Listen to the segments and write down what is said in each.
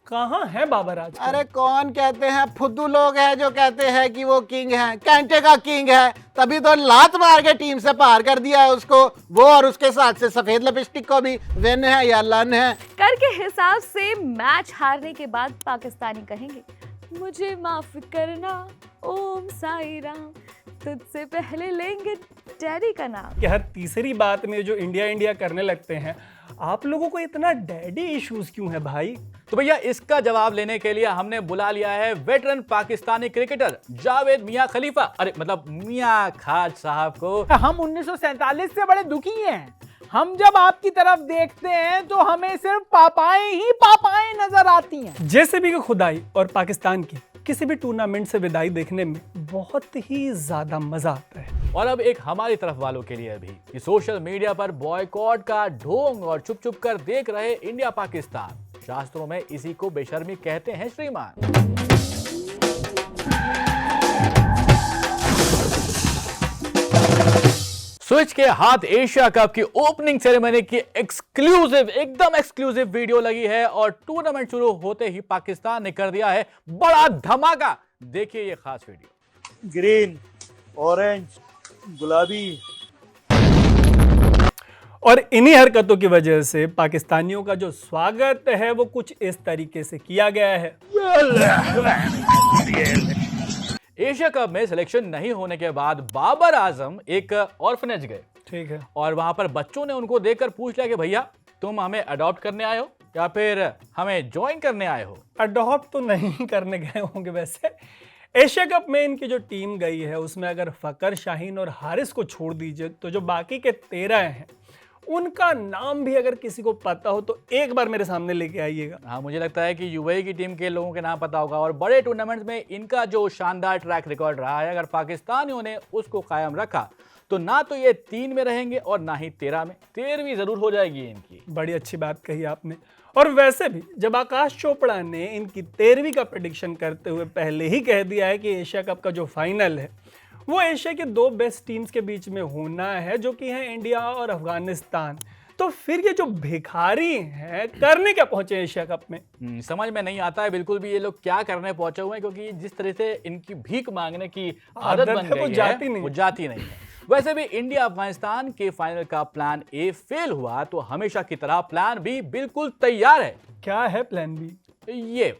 कहाँ है बाबर आजकल? अरे कौन कहते हैं, फुद्दू लोग हैं जो कहते हैं कि वो किंग है, कैंटे का किंग है। तभी तो लात मार के टीम से बाहर कर दिया है उसको, वो और उसके साथ से सफेद लिपस्टिक को भी। विन है या लन है? कर के हिसाब से मैच हारने के बाद पाकिस्तानी कहेंगे मुझे माफ करना ओम साई राम, तुझसे पहले लेंगे डैडी का नाम। कि हर तीसरी बात में जो इंडिया इंडिया करने लगते हैं, आप लोगों को इतना डैडी इश्यूज क्यों है भाई? तो भैया इसका जवाब लेने के लिए हमने बुला लिया है वेटरन पाकिस्तानी क्रिकेटर जावेद मियां खलीफा, अरे मतलब मियां खाज साहब को। हम 1947 से बड़े दुखी हैं। हम जब आपकी तरफ देखते हैं तो हमें सिर्फ पापाएं ही पापाएं नजर आती हैं। जैसे भी कि खुदाई और पाकिस्तान की किसी भी टूर्नामेंट से विदाई देखने में बहुत ही ज्यादा मजा आता है। और अब एक हमारी तरफ वालों के लिए भी कि सोशल मीडिया पर बॉयकॉट का ढोंग और चुप चुप कर देख रहे इंडिया पाकिस्तान, शास्त्रों में इसी को बेशर्मी कहते हैं श्रीमान। स्विच के हाथ एशिया कप की ओपनिंग सेरेमनी की एक्सक्लूसिव, एकदम एक्सक्लूसिव वीडियो लगी है और टूर्नामेंट शुरू होते ही पाकिस्तान ने कर दिया है बड़ा धमाका। देखिए ये खास वीडियो। ग्रीन, ऑरेंज, गुलाबी। और इन्हीं हरकतों की वजह से पाकिस्तानियों का जो स्वागत है वो कुछ इस तरीके से किया गया है। एशिया कप में सिलेक्शन नहीं होने के बाद बाबर आजम एक ऑर्फनेज गए, ठीक है, और वहां पर बच्चों ने उनको देखकर पूछ लिया कि भैया तुम हमें अडॉप्ट करने आए हो या फिर हमें ज्वाइन करने आए हो। अडॉप्ट तो नहीं करने गए होंगे। वैसे एशिया कप में इनकी जो टीम गई है उसमें अगर फकर, शाहीन और हारिस को छोड़ दीजिए तो जो बाकी के 13 हैं उनका नाम भी अगर किसी को पता हो तो एक बार मेरे सामने लेके आइएगा। हाँ, मुझे लगता है कि यूएई की टीम के लोगों के नाम पता होगा। और बड़े टूर्नामेंट्स में इनका जो शानदार ट्रैक रिकॉर्ड रहा है, अगर पाकिस्तानियों ने उसको कायम रखा तो ना तो ये 3 में रहेंगे और ना ही 13 में, 13वीं जरूर हो जाएगी इनकी। बड़ी अच्छी बात कही आपने। और वैसे भी जब आकाश चोपड़ा ने इनकी 13वीं का प्रेडिक्शन करते हुए पहले ही कह दिया है कि एशिया कप का जो फाइनल है वो एशिया के 2 बेस्ट टीम्स के बीच में होना है, जो कि हैं इंडिया और अफगानिस्तान, तो फिर ये जो भिखारी हैं करने क्या पहुंचे एशिया कप में? समझ में नहीं आता है बिल्कुल भी ये लोग क्या करने पहुंचे हुए हैं, क्योंकि जिस तरह से इनकी भीख मांगने की आदत बन गई है, वो जाती नहीं है। वैसे भी इंडिया अफगानिस्तान के फाइनल का प्लान ए फेल हुआ तो हमेशा की तरह प्लान बी बिल्कुल तैयार है। क्या है प्लान बी? ये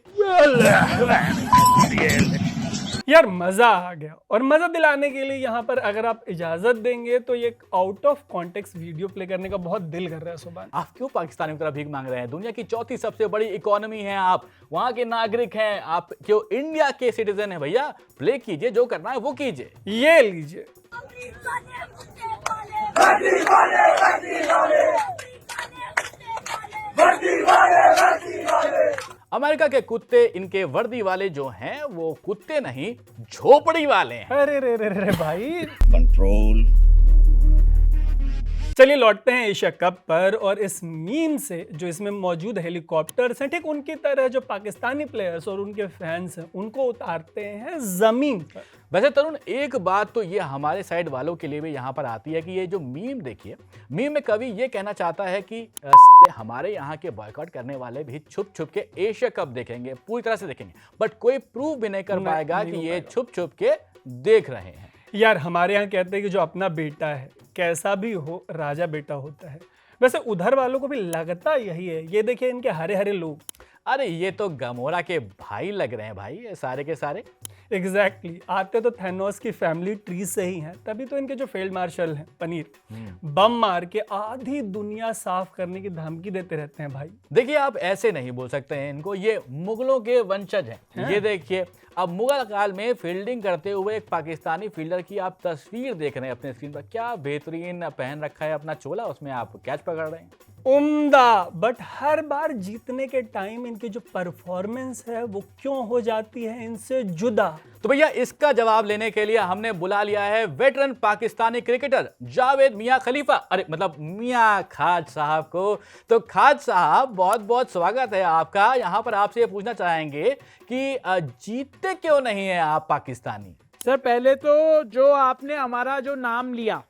यार मजा आ गया। और मजा दिलाने के लिए यहाँ पर अगर आप इजाजत देंगे तो ये out of context video play करने का बहुत दिल कर रहा है। सुभान, आप क्यों पाकिस्तानियों की तरह भीख मांग रहे हैं? दुनिया की 4थी सबसे बड़ी इकोनॉमी है, आप वहां के नागरिक हैं, आप क्यों इंडिया के सिटीजन हैं? भैया प्ले कीजिए, जो करना है वो कीजिए। ये लीजिए। अमेरिका के कुत्ते, इनके वर्दी वाले जो हैं वो कुत्ते नहीं झोपड़ी वाले हैं। अरे रे रे रे भाई, कंट्रोल। चलिए लौटते हैं एशिया कप पर और इस मीम से जो इसमें मौजूद हेलीकॉप्टर्स हैं, ठीक उनकी तरह जो पाकिस्तानी प्लेयर्स और उनके फैंस हैं उनको उतारते हैं जमीन पर। वैसे तरुण, एक बात तो ये हमारे साइड वालों के लिए भी यहाँ पर आती है कि ये जो मीम देखिए, मीम में कवि ये कहना चाहता है कि हमारे यहाँ के बॉयकॉट करने वाले भी छुप छुप के एशिया कप देखेंगे, पूरी तरह से देखेंगे, बट कोई प्रूव भी नहीं कर पाएगा कि ये छुप छुप के देख रहे हैं। यार हमारे यहाँ कहते हैं कि जो अपना बेटा है कैसा भी हो राजा बेटा होता है। वैसे उधर वालों को भी लगता यही है। ये देखिए इनके हरे हरे लोग। अरे ये तो गमोरा के भाई लग रहे हैं भाई, ये सारे के सारे। एग्जैक्टली आते तो थैनोस की फैमिली ट्री से ही हैं, तभी तो इनके जो फील्ड मार्शल हैं पनीर बम मार के आधी दुनिया साफ करने की धमकी देते रहते हैं भाई। देखिए आप ऐसे नहीं बोल सकते हैं इनको, ये मुगलों के वंशज हैं। ये देखिए, अब मुगल काल में फील्डिंग करते हुए एक पाकिस्तानी फील्डर की आप तस्वीर देख रहे हैं अपने स्क्रीन पर। क्या बेहतरीन पहन रखा है अपना चोला, उसमें आप कैच पकड़ रहे हैं, उम्दा। बट हर बार जीतने के टाइम इनकी जो परफॉर्मेंस है वो क्यों हो जाती है इनसे जुदा? तो भैया इसका जवाब लेने के लिए हमने बुला लिया है वेटरन पाकिस्तानी क्रिकेटर जावेद मियां खलीफा, अरे मतलब मियां खाज साहब को। तो खाज साहब बहुत बहुत स्वागत है आपका। यहाँ पर आपसे ये पूछना चाहेंगे कि जीतते क्यों नहीं है आप पाकिस्तानी? सर पहले तो जो आपने हमारा जो नाम लिया,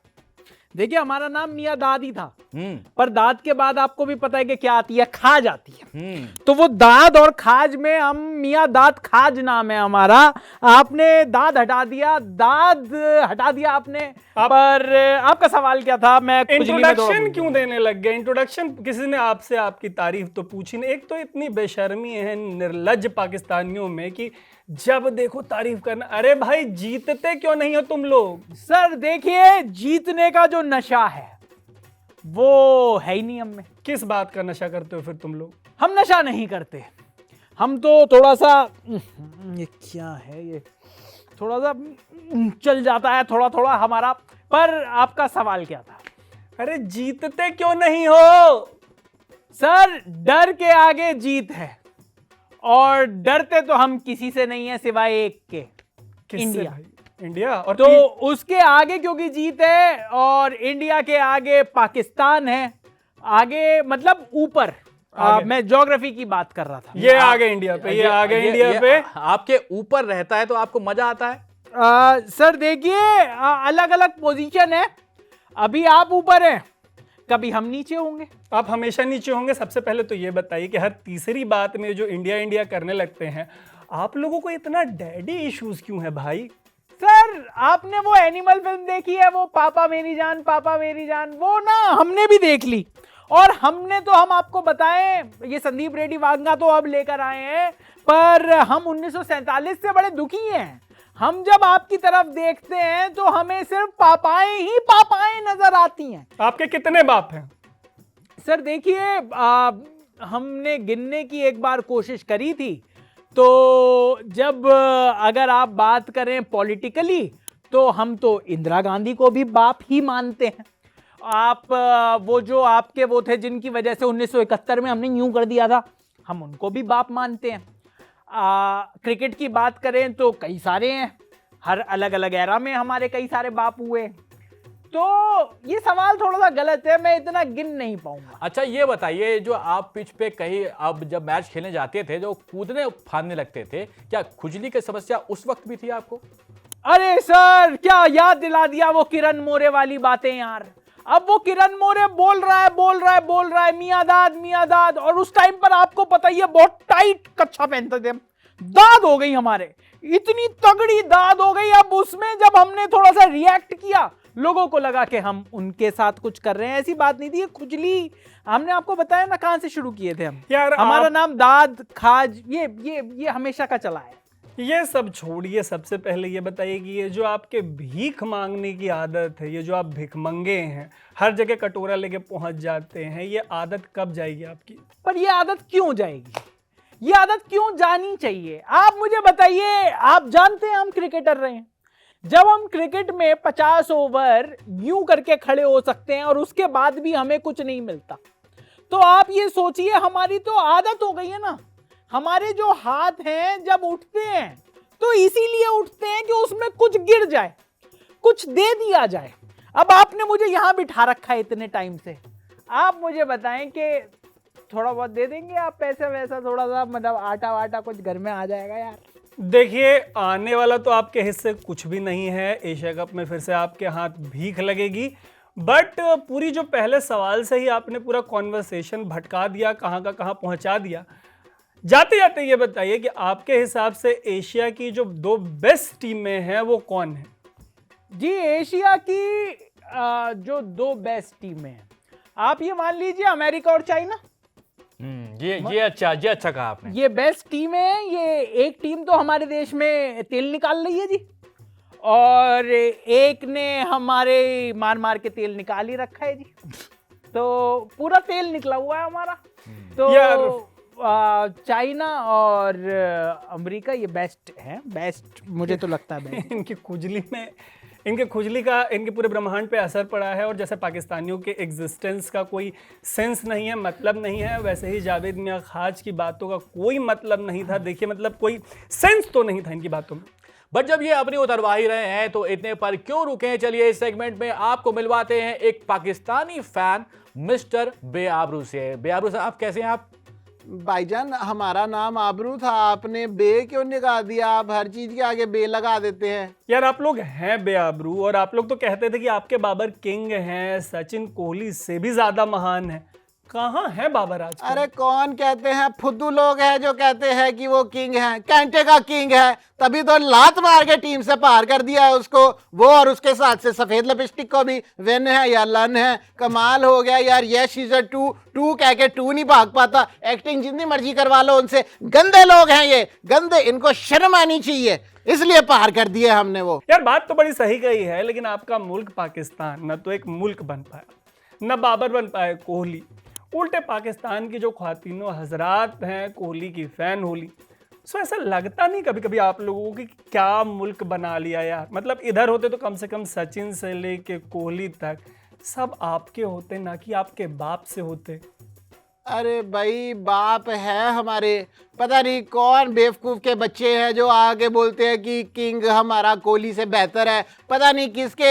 देखिए हमारा नाम मियाँ दाद ही था, हम्म पर दाद के बाद आपको भी पता है कि क्या आती है, खाज आती है। हम्म तो वो दाद और खाज में हम मियाँ दाद खाज नाम है हमारा। आपने दाद हटा दिया आपने। पर आपका सवाल क्या था? मैं खुजली में दौड़ इंट्रोडक्शन गया। क्यों देने लग गए? इंट्रोडक्शन किसी ने आपसे आपकी तारीफ तो पूछी नहीं। एक तो इतनी बेशर्मी है निर्लज्ज पाकिस्तानियों में कि जब देखो तारीफ करना। अरे भाई जीतते क्यों नहीं हो तुम लोग? सर देखिए, जीतने का जो नशा है वो है ही नहीं हम में। किस बात का नशा करते हो फिर तुम लोग? हम नशा नहीं करते, हम तो थोड़ा सा ये क्या है, ये थोड़ा सा चल जाता है थोड़ा थोड़ा हमारा। पर आपका सवाल क्या था? अरे जीतते क्यों नहीं हो? सर डर के आगे जीत है, और डरते तो हम किसी से नहीं है सिवाय एक के, किससे इंडिया। भाई? इंडिया। और तो उसके आगे क्योंकि जीत है, और इंडिया के आगे पाकिस्तान है। आगे मतलब ऊपर, मैं ज्योग्राफी की बात कर रहा था। ये आ गए इंडिया पे, ये आ गए इंडिया पे। आपके ऊपर रहता है तो आपको मजा आता है? सर देखिए, अलग अलग पोजीशन है। अभी आप ऊपर हैं, कभी हम नीचे होंगे। आप हमेशा नीचे होंगे। सबसे पहले तो ये बताइए कि हर तीसरी बात में जो इंडिया इंडिया करने लगते हैं, आप लोगों को इतना डैडी इश्यूज क्यों है भाई? सर आपने वो एनिमल फिल्म देखी है, वो पापा मेरी जान, पापा मेरी जान, वो ना हमने भी देख ली। और हमने तो, हम आपको बताएं, ये संदीप रेड्डी वाघा तो अब लेकर आए हैं, पर हम 1947 से बड़े दुखी हैं। हम जब आपकी तरफ देखते हैं तो हमें सिर्फ पापाएं ही पापाएं नजर आती हैं। आपके कितने बाप हैं? सर देखिए, हमने गिनने की एक बार कोशिश करी थी। तो जब अगर आप बात करें पॉलिटिकली, तो हम तो इंदिरा गांधी को भी बाप ही मानते हैं। आप वो जो आपके वो थे जिनकी वजह से 1971 में हमने यूं कर दिया था, हम उनको भी बाप मानते हैं। क्रिकेट की बात करें तो कई सारे हैं, हर अलग अलग एरा में हमारे कई सारे बाप हुए। तो ये सवाल थोड़ा सा गलत है, मैं इतना गिन नहीं पाऊंगा। अच्छा ये बताइए, जो आप पिच पे कहीं अब जब मैच खेलने जाते थे, जो कूदने फांदने लगते थे, क्या खुजली की समस्या उस वक्त भी थी आपको? अरे सर क्या याद दिला दिया वो किरण मोरे वाली बातें यार। अब वो किरण मोरे बोल रहा है मियाँ दाद, और उस टाइम पर आपको पता ही है बहुत टाइट कच्छा पहनते थे हम। दाद हो गई हमारे, इतनी तगड़ी दाद हो गई। अब उसमें जब हमने थोड़ा सा रिएक्ट किया, लोगों को लगा कि हम उनके साथ कुछ कर रहे हैं। ऐसी बात नहीं थी, ये खुजली हमने आपको बताया ना कहां से शुरू किए थे हम। यार हमारा नाम दाद खाज ये हमेशा का चला है। ये सब छोड़िए। सबसे पहले ये बताइए कि ये जो आपके भीख मांगने की आदत है, ये जो आप भिखमंगे हैं, हर जगह कटोरा लेके पहुंच जाते हैं, ये आदत कब जाएगी आपकी? पर ये आदत क्यों जाएगी? ये आदत क्यों जानी चाहिए? आप मुझे बताइए। आप जानते हैं हम क्रिकेटर रहे हैं, जब हम क्रिकेट में 50 ओवर यूं करके खड़े हो सकते हैं और उसके बाद भी हमें कुछ नहीं मिलता, तो आप ये सोचिए, हमारी तो आदत हो गई है ना। हमारे जो हाथ हैं जब उठते हैं तो इसीलिए उठते हैं कि उसमें कुछ गिर जाए, कुछ दे दिया जाए। अब आपने मुझे यहां बिठा रखा है इतने टाइम से, आप मुझे बताएं कि थोड़ा बहुत दे देंगे आप पैसे वैसा, थोड़ा सा मतलब आटा वाटा कुछ घर में आ जाएगा यार। देखिए आने वाला तो आपके हिस्से कुछ भी नहीं है। एशिया कप में फिर से आपके हाथ भीख लगेगी। बट पूरी जो पहले सवाल से ही आपने पूरा कॉन्वर्सेशन भटका दिया, कहाँ का कहाँ पहुँचा दिया। जाते जाते ये बताइए कि आपके हिसाब से एशिया की जो 2 बेस्ट टीमें हैं वो कौन है? जी एशिया की जो 2 बेस्ट टीमें हैं, आप ये मान लीजिए अमेरिका और चाइना। ये अच्छा कहा आपने। ये बेस्ट टीम है। ये एक टीम तो हमारे देश में तेल निकाल रही है जी, और एक ने हमारे मार के तेल निकाल ही रखा है जी। तो पूरा तेल निकला हुआ है हमारा। तो चाइना और अमेरिका ये बेस्ट है, बेस्ट मुझे तो लगता है बेस्ट। इनकी खुजली में, इनके खुजली का इनके पूरे ब्रह्मांड पे असर पड़ा है। और जैसे पाकिस्तानियों के एग्जिस्टेंस का कोई सेंस नहीं है, मतलब नहीं है, वैसे ही जावेद मियाँ खाज की बातों का कोई मतलब नहीं था। देखिए मतलब कोई सेंस तो नहीं था इनकी बातों में। बट जब ये अपनी उतरवा ही रहे हैं तो इतने पर क्यों रुके? चलिए इस सेगमेंट में आपको मिलवाते हैं एक पाकिस्तानी फैन मिस्टर बेआबरू से। बेआबरू साहब कैसे हैं आप? भाईजान हमारा नाम आबरू था, आपने बे क्यों निकाल दिया? आप हर चीज के आगे बे लगा देते हैं। यार आप लोग हैं बेआबरू, और आप लोग तो कहते थे कि आपके बाबर किंग हैं, सचिन कोहली से भी ज्यादा महान है। कहाँ है बाबर आज? अरे कौन कहते हैं, फुद्दू लोग हैं जो कहते हैं कि वो किंग हैं, कैंटे का किंग है, तभी तो लात मार के टीम से बाहर कर दिया है उसको, वो और उसके साथ से सफेद लिपस्टिक को भी। विन है या लन है, कमाल हो गया यार। यस इज अ टू कह के टू नहीं भाग पाता। एक्टिंग जितनी मर्जी करवा लो उनसे, गंदे लोग हैं ये, गंदे, इनको शर्म आनी चाहिए, इसलिए बाहर कर दिए हमने वो। यार बात तो बड़ी सही कही है, लेकिन आपका मुल्क पाकिस्तान न तो एक मुल्क बन पाया, न बाबर बन पाए कोहली। उल्टे पाकिस्तान की जो ख्वातीनों हजरात हैं कोहली की फैन होली। सो ऐसा लगता नहीं कभी कभी आप लोगों को कि क्या मुल्क बना लिया यार? मतलब इधर होते तो कम से कम सचिन से लेके कोहली तक सब आपके होते, ना कि आपके बाप से होते। अरे भाई बाप है हमारे, पता नहीं कौन बेवकूफ़ के बच्चे हैं जो आके बोलते हैं कि किंग हमारा कोहली से बेहतर है। पता नहीं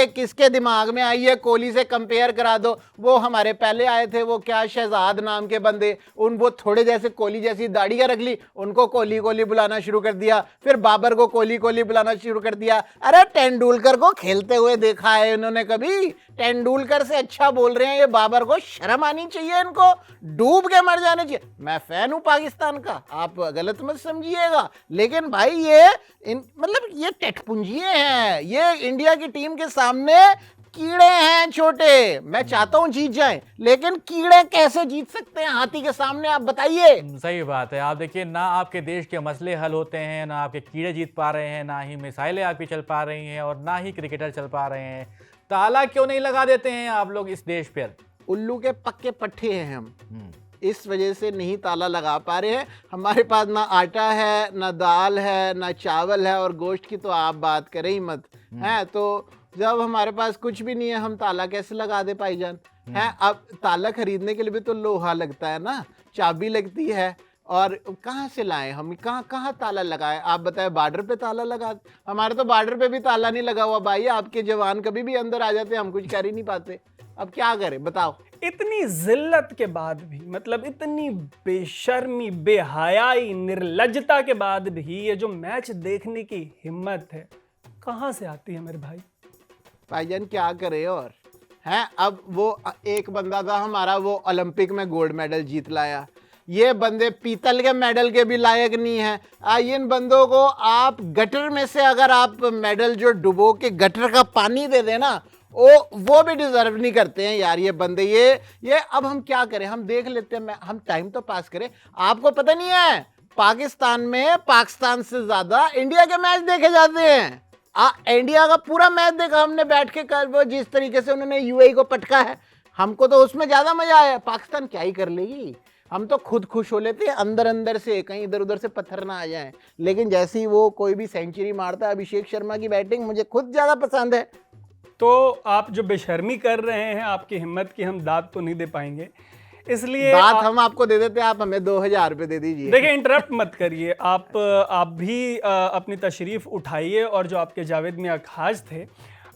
किसके दिमाग में आई है कोहली से कंपेयर करा दो। वो हमारे पहले आए थे, वो क्या शहजाद नाम के बंदे, वो थोड़े जैसे कोहली जैसी दाढ़ियाँ रख ली, उनको कोहली कोहली बुलाना शुरू कर दिया। फिर बाबर को कोहली कोहली बुलाना शुरू कर दिया। अरे तेंदुलकर को खेलते हुए देखा है इन्होंने कभी? तेंदुलकर से अच्छा बोल रहे हैं ये बाबर को, शर्म आनी चाहिए इनको, डूब के मर जाने चाहिए। मैं फैन हूँ पाकिस्तान का, आप गलत मत समझिएगा, लेकिन भाई ये मतलब ये टेटपुंजिये हैं, ये इंडिया की टीम के सामने कीड़े हैं छोटे। मैं चाहता हूं जीत जाएं, लेकिन कीड़े कैसे जीत सकते हैं हाथी के सामने, आप बताइए। सही बात है। आप देखिए, ना आपके देश के मसले हल होते हैं, ना आपके कीड़े जीत पा रहे हैं, ना ही मिसाइलें आपकी चल पा रही हैं, और ना ही क्रिकेटर चल पा रहे हैं। ताला क्यों नहीं लगा देते हैं आप लोग इस देश पर? उल्लू के पक्के पट्टे हैं हम, इस वजह से नहीं ताला लगा पा रहे हैं। हमारे पास ना आटा है, ना दाल है, ना चावल है, और गोश्त की तो आप बात करें ही मत है। तो जब हमारे पास कुछ भी नहीं है, हम ताला कैसे लगा दे भाईजान? है अब ताला खरीदने के लिए भी तो लोहा लगता है ना, चाबी लगती है, और कहाँ से लाएं हम? कहाँ ताला लगाए? आप बताएं, बॉर्डर पे ताला लगा? हमारे तो बॉर्डर पे भी ताला नहीं लगा हुआ भाई। आपके जवान कभी भी अंदर आ जाते, हम कुछ कर ही नहीं पाते। अब क्या करें बताओ? इतनी जिल्लत के बाद भी, मतलब इतनी बेशर्मी, बेहयाई, निर्लज्जता के बाद भी ये जो मैच देखने की हिम्मत है कहाँ से आती है मेरे भाई? भाईजान क्या करे और हैं। अब वो एक बंदा था हमारा, वो ओलंपिक में गोल्ड मेडल जीत लाया। ये बंदे पीतल के मेडल के भी लायक नहीं है। इन बंदों को आप गटर में से अगर आप मेडल जो डुबो के गटर का पानी दे देना, वो भी डिजर्व नहीं करते हैं यार ये बंदे। ये अब हम क्या करें? हम देख लेते हैं, हम टाइम तो पास करें। आपको पता नहीं है पाकिस्तान में पाकिस्तान से ज्यादा इंडिया के मैच देखे जाते हैं। इंडिया का पूरा मैच देखा हमने बैठ के कल, वो जिस तरीके से उन्होंने यूएई को पटका है, हमको तो उसमें ज्यादा मजा आया। पाकिस्तान क्या ही कर लेगी, हम तो खुद खुश हो लेते हैं अंदर अंदर से, कहीं इधर उधर से पत्थर ना आ जाए। लेकिन जैसे ही वो कोई भी सेंचुरी मारता है, अभिषेक शर्मा की बैटिंग मुझे खुद ज्यादा पसंद है। तो आप जो बेशर्मी कर रहे हैं, आपकी हिम्मत की हम दाद तो नहीं दे पाएंगे, इसलिए बात हम आपको दे देते हैं, आप हमें 2000 रुपये दे दीजिए। देखिए, इंटरप्ट मत करिए। आप भी अपनी तशरीफ उठाइए, और जो आपके जावेद मियां खाज थे,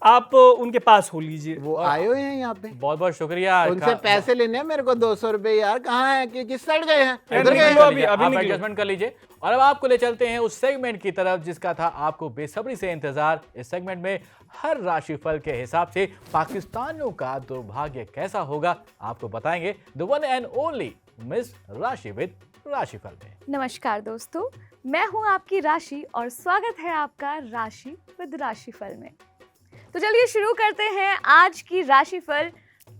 आप उनके पास हो लीजिए। वो आए हुए हैं यहाँ पे, बहुत बहुत शुक्रिया। उनसे पैसे लेने हैं मेरे को 200 रुपए। यार कहाँ है, किस साइड गए हैं? इधर गए हैं। अभी आप निकलो। एडजस्टमेंट कर लीजिए, और अब आपको ले चलते हैं उस सेगमेंट की तरफ जिसका था आपको बेसब्री से इंतजार। इस सेगमेंट में हर राशिफल के हिसाब से पाकिस्तानियों का दुर्भाग्य कैसा होगा आपको बताएंगे the one and only miss राशि विद राशिफल में। नमस्कार दोस्तों, मैं हूं आपकी राशि और स्वागत है आपका राशि विद राशिफल में। तो चलिए शुरू करते हैं आज की राशिफल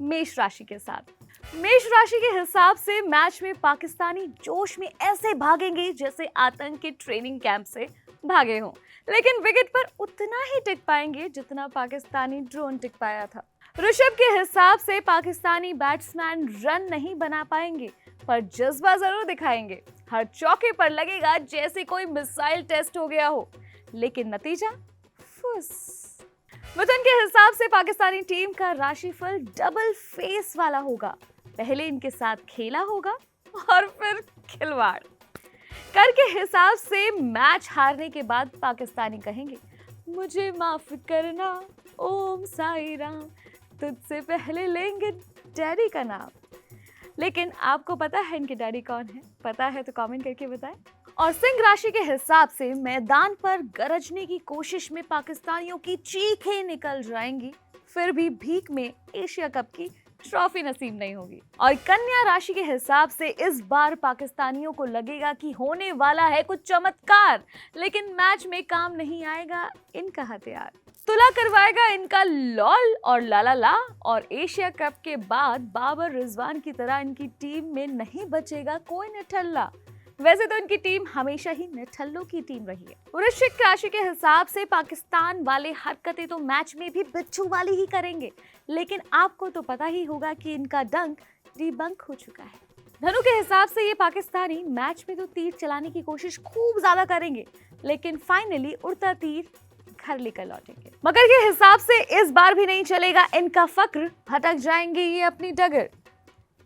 मेष राशि के साथ। मेष राशि के हिसाब से मैच में पाकिस्तानी जोश में ऐसे भागेंगे जैसे आतंक के ट्रेनिंग कैंप से भागे हों, लेकिन विकेट पर उतना ही टिक पाएंगे जितना पाकिस्तानी ड्रोन टिक पाया था। ऋषभ के हिसाब से पाकिस्तानी बैट्समैन रन नहीं बना पाएंगे, पर जज्बा जरूर दिखाएंगे। हर चौके पर लगेगा जैसे कोई मिसाइल टेस्ट हो गया हो, लेकिन नतीजा फुस। मिथुन के हिसाब से पाकिस्तानी टीम का राशिफल डबल फेस वाला होगा। पहले इनके साथ खेला होगा और फिर खिलवाड़। कर के हिसाब से मैच हारने के बाद पाकिस्तानी कहेंगे, मुझे माफ करना ओम साई राम, तुझसे पहले लेंगे डैडी का नाम। लेकिन आपको पता है इनके डैडी कौन है? पता है तो कमेंट करके बताएं। और सिंह राशि के हिसाब से मैदान पर गरजने की कोशिश में पाकिस्तानियों की चीखें निकल जाएंगी, फिर भी भीख में एशिया कप की ट्रॉफी नसीब नहीं होगी। और कन्या राशि के हिसाब से इस बार पाकिस्तानियों को लगेगा कि होने वाला है कुछ चमत्कार, लेकिन मैच में काम नहीं आएगा इनका हथियार। तुला करवाएगा इनका लॉल और लाला, और एशिया कप के बाद बाबर रिजवान की तरह इनकी टीम में नहीं बचेगा कोई निठल्ला। वैसे तो इनकी टीम हमेशा ही निठल्लों की टीम रही है। वृश्चिक राशि के हिसाब से पाकिस्तान वाले हरकतें तो मैच में भी बिच्छू वाली ही करेंगे, लेकिन आपको तो पता ही होगा कि इनका डंक डिबंक हो चुका है। धनु के हिसाब से ये पाकिस्तानी मैच में तो तीर चलाने की कोशिश खूब ज्यादा करेंगे, लेकिन फाइनली उड़ता तीर घर लेकर लौटेंगे। मकर के हिसाब से इस बार भी नहीं चलेगा इनका फक्र, भटक जाएंगे ये अपनी डगर।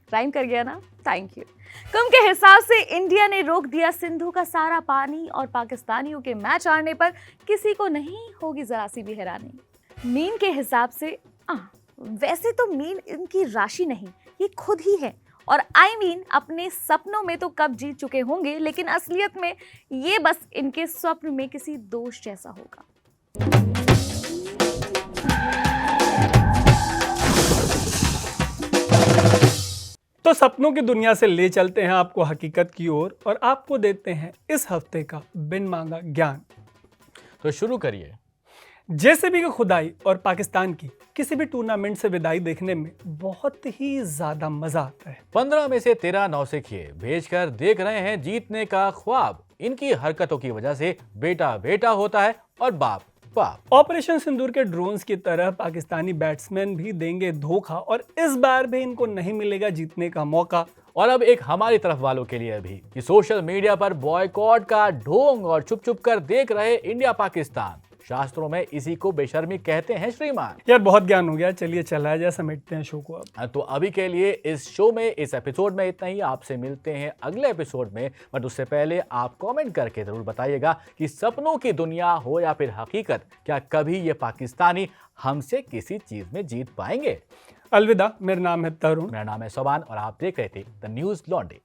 राइम कर गया ना? Thank you. कुंभ के हिसाब से इंडिया ने रोक दिया सिंधु का सारा पानी, और पाकिस्तानियों के मैच हारने पर किसी को नहीं होगी जरा सी भी हैरानी। मीन के हिसाब से वैसे तो मीन इनकी राशि नहीं, ये खुद ही है, और अपने सपनों में तो कब जीत चुके होंगे, लेकिन असलियत में ये बस इनके स्वप्न में किसी दोस्त जैसा होगा। तो सपनों की दुनिया से ले चलते हैं आपको हकीकत की ओर, और आपको देते हैं इस हफ्ते का बिन मांगा ज्ञान। तो शुरू करिए। जेसीबी की खुदाई और पाकिस्तान की किसी भी टूर्नामेंट से विदाई देखने में बहुत ही ज्यादा मजा आता है। 15 में से 13 नौसिखिए भेजकर देख रहे हैं जीतने का ख्वाब। इनकी हरकतों की वजह से बेटा बेटा होता है और बाप बाप। ऑपरेशन सिंदूर के ड्रोन्स की तरह पाकिस्तानी बैट्समैन भी देंगे धोखा, और इस बार भी इनको नहीं मिलेगा जीतने का मौका। और अब एक हमारी तरफ वालों के लिए भी कि सोशल मीडिया पर बॉयकॉट का ढोंग और चुप चुप कर देख रहे इंडिया पाकिस्तान। शास्त्रों में इसी को बेशर्मी कहते हैं श्रीमान। यार बहुत ज्ञान हो गया, चलिए चला जाए, समेटते हैं शो को अब। तो अभी के लिए इस शो में, इस एपिसोड में इतना ही। आपसे मिलते हैं अगले एपिसोड में, बट उससे पहले आप कमेंट करके जरूर बताइएगा कि सपनों की दुनिया हो या फिर हकीकत, क्या कभी ये पाकिस्तानी हमसे किसी चीज में जीत पाएंगे? अलविदा। मेरा नाम है तरुण। मेरा नाम है सोबान और आप देख रहे थे द न्यूज लॉन्ड्री।